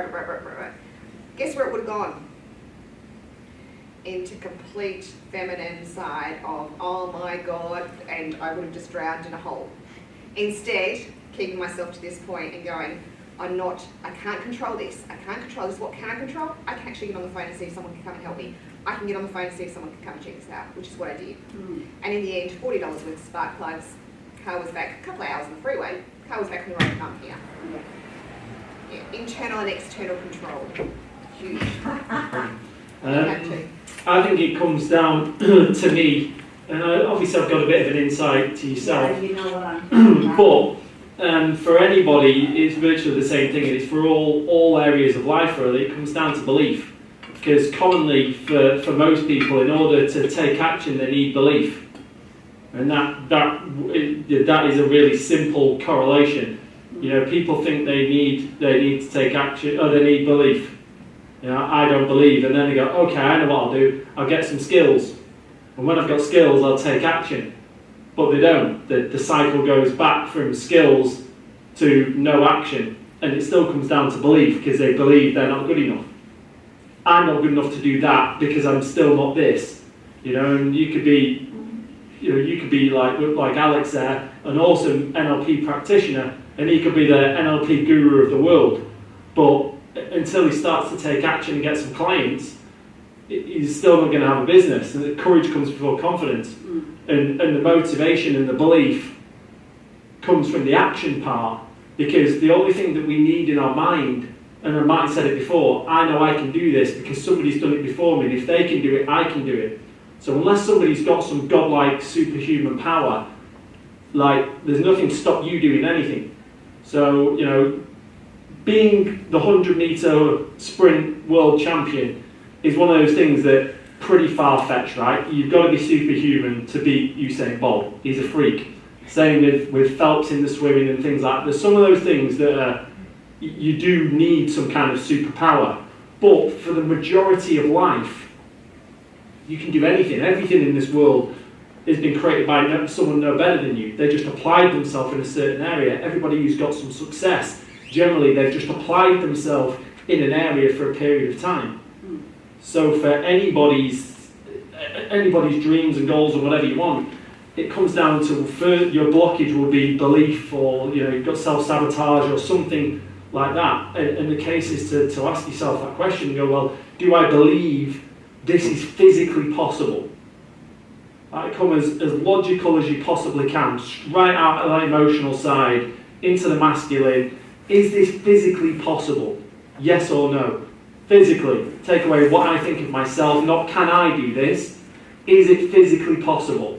Speaker 10: guess where it would have gone? Into complete feminine side of, oh my God, and I would have just drowned in a hole. Instead, keeping myself to this point and going, I can't control this. I can't control this. What can I control? I can actually get on the phone and see if someone can come and help me. I can get on the phone and see if someone can come and check this out, which is what I did. And in the end, $40 worth of spark plugs, car was back, a couple of hours on the freeway, car was back on the road, I'm here. Yeah, internal and external control, huge.
Speaker 3: I think it comes down to me, and obviously I've got a bit of an insight to yourself,
Speaker 12: Yeah, you know what I'm talking about.
Speaker 3: but for anybody it's virtually the same thing, and it's for all areas of life really. It comes down to belief, because commonly for most people, in order to take action they need belief, and that is a really simple correlation. You know, people think they need to take action, or they need belief. You know, I don't believe, and then they go, okay, I know what I'll do. I'll get some skills, and when I've got skills, I'll take action. But they don't. The cycle goes back from skills to no action, and it still comes down to belief, because they believe they're not good enough. I'm not good enough to do that because I'm still not this. You know, and you could be like Alex there, an awesome NLP practitioner, and he could be the NLP guru of the world, but until he starts to take action and get some clients, he's still not going to have a business. And the courage comes before confidence, and the motivation and the belief comes from the action part, because the only thing that we need in our mind, and I might have said it before, I know I can do this because somebody's done it before me, and if they can do it, I can do it. So unless somebody's got some godlike superhuman power, like, there's nothing to stop you doing anything. So, you know, being the 100-metre sprint world champion is one of those things that pretty far-fetched, right? You've got to be superhuman to beat Usain Bolt. He's a freak. Same with Phelps in the swimming and things like that. There's some of those things that you do need some kind of superpower. But for the majority of life, you can do anything. Everything in this world has been created by someone no better than you. They just applied themselves in a certain area. Everybody who's got some success, generally they've just applied themselves in an area for a period of time. So for anybody's dreams and goals and whatever you want, it comes down to your blockage will be belief, or you've got self-sabotage or something like that. And the case is to ask yourself that question and go, well, do I believe this is physically possible? Come as logical as you possibly can, right out of that emotional side into the masculine. Is this physically possible? Yes or no? Physically. Take away what I think of myself, not can I do this? Is it physically possible?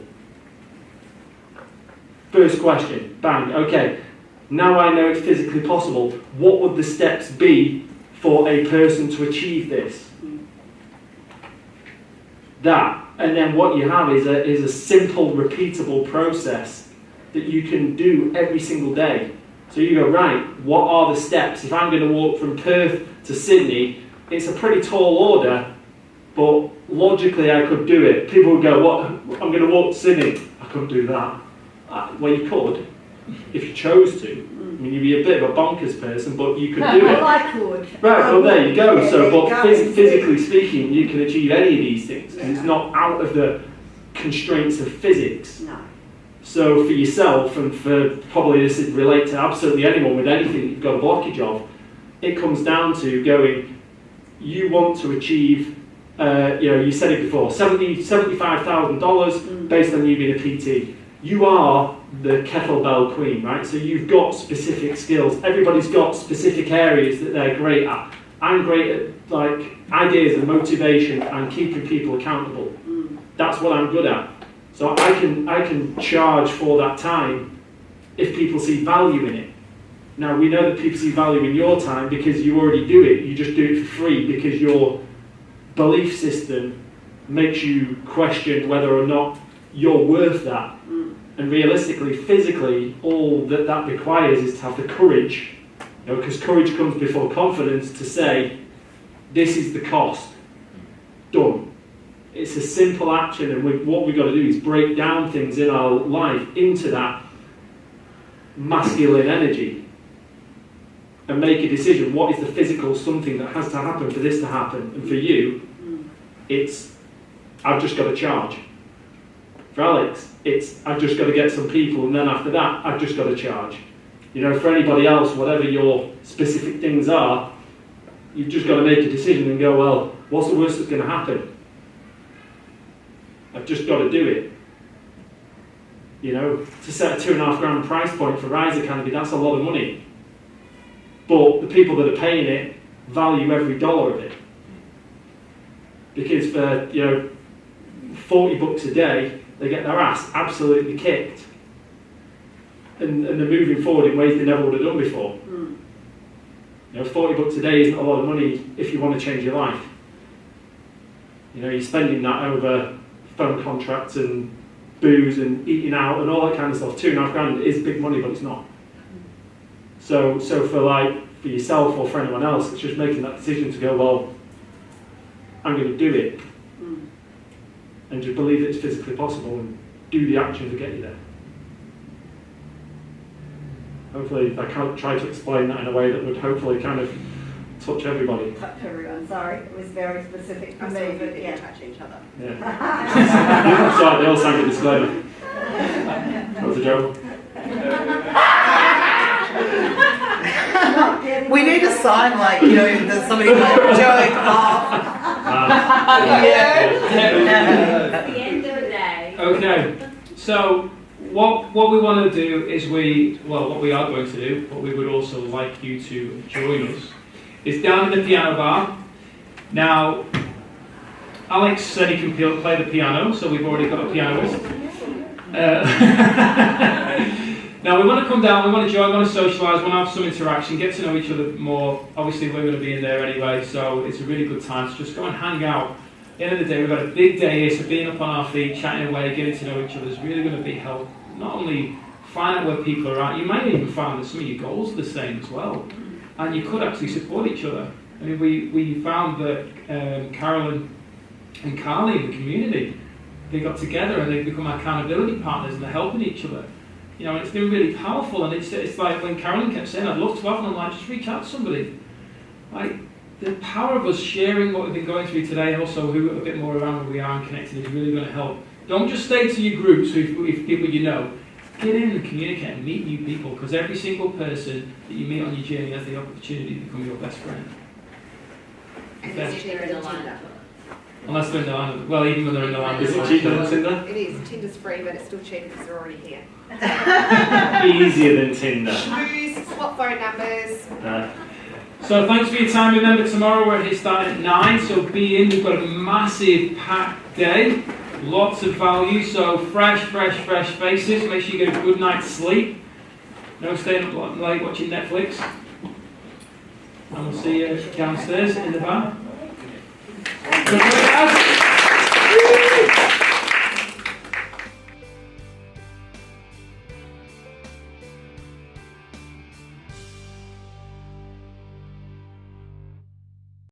Speaker 3: First question, bang, okay. Now I know it's physically possible. What would the steps be for a person to achieve this? That, and then what you have is a simple, repeatable process that you can do every single day. So you go, right, what are the steps? If I'm going to walk from Perth to Sydney, it's a pretty tall order, but logically I could do it. People would go, what? I'm going to walk to Sydney. I couldn't do that. Well, you could, if you chose to. I mean, you'd be a bit of a bonkers person, but you could do it.
Speaker 12: Well, I could.
Speaker 3: Right, well, there you go.
Speaker 12: Yeah,
Speaker 3: So, but
Speaker 12: there you go.
Speaker 3: physically speaking, you can achieve any of these things, because it's not out of the constraints of physics.
Speaker 12: No.
Speaker 3: So for yourself, and for probably this would relate to absolutely anyone with anything you've got a blockage of, it comes down to going, you want to achieve, you said it before, $75,000 based on you being a PT. You are the kettlebell queen, right? So you've got specific skills. Everybody's got specific areas that they're great at. I'm great at like ideas and motivation and keeping people accountable. That's what I'm good at. So I can charge for that time if people see value in it. Now we know that people see value in your time because you already do it. You just do it for free because your belief system makes you question whether or not you're worth that. And realistically, physically, all that requires is to have the courage, because courage comes before confidence, to say, this is the cost. Done. It's a simple action, and what we've got to do is break down things in our life into that masculine energy. and make a decision. What is the physical something that has to happen for this to happen? And for you, it's, I've just got to charge. For Alex, it's, I've just got to get some people, and then after that, I've just got to charge. You know, for anybody else, whatever your specific things are, you've just got to make a decision and go, well, what's the worst that's going to happen? I've just got to do it. You know, to set a $2,500 price point for Rise Academy, that's a lot of money. But the people that are paying it value every dollar of it. Because for, you know, $40 a day, they get their ass absolutely kicked. And they're moving forward in ways they never would have done before. You know, $40 a day isn't a lot of money if you want to change your life. You know, you're spending that over phone contracts and booze and eating out and all that kind of stuff. $2,500 is big money, but it's not. So for yourself or for anyone else, it's just making that decision to go, well, I'm going to do it. And just believe it's physically possible and do the action to get you there. Hopefully, I can't try to explain that in a way that would hopefully kind of touch everybody.
Speaker 12: Touch everyone, sorry. It was very specific for me, but yeah.
Speaker 10: Touch each other.
Speaker 3: Yeah. Sorry, they all sang a disclaimer. That was a joke.
Speaker 5: We need a sign like, you know, there's somebody like joke off.
Speaker 2: At the end of the day.
Speaker 1: Okay, so what we want to do is what we are going to do, but we would also like you to join us, is down in the piano bar. Now, Alex said he can play the piano, so we've already got a pianist. Now we want to come down, we want to join, we want to socialise, we want to have some interaction, get to know each other more. Obviously we're going to be in there anyway, so it's a really good time to just go and hang out. At the end of the day, we've got a big day here, so being up on our feet, chatting away, getting to know each other is really going to be help. Not only find out where people are at, you might even find that some of your goals are the same as well. And you could actually support each other. I mean, we found that Carolyn and Carly in the community, they got together and they've become accountability partners and they're helping each other. You know, and it's been really powerful, and it's like when Carolyn kept saying, I'd love to have one, I'm like, just reach out to somebody. Like, the power of us sharing what we've been going through today, and also who a bit more around where we are and connected, is really going to help. Don't just stay to your groups with people you know. Get in and communicate and meet new people, because every single person that you meet on your journey has the opportunity to become your best friend.
Speaker 10: Unless they're in the line.
Speaker 1: Unless they're in the line. Well, even when they're in the line.
Speaker 3: Is it cheaper than Tinder?
Speaker 10: It is. Tinder's free, but it's still cheaper because they're already here.
Speaker 3: Easier than Tinder.
Speaker 10: Schmooze, swap phone numbers.
Speaker 1: So thanks for your time. Remember, tomorrow we're here starting at 9, so be in. We've got a massive packed day. Lots of value, so fresh faces. Make sure you get a good night's sleep. No staying up late watching Netflix. And we'll see you downstairs in the bar.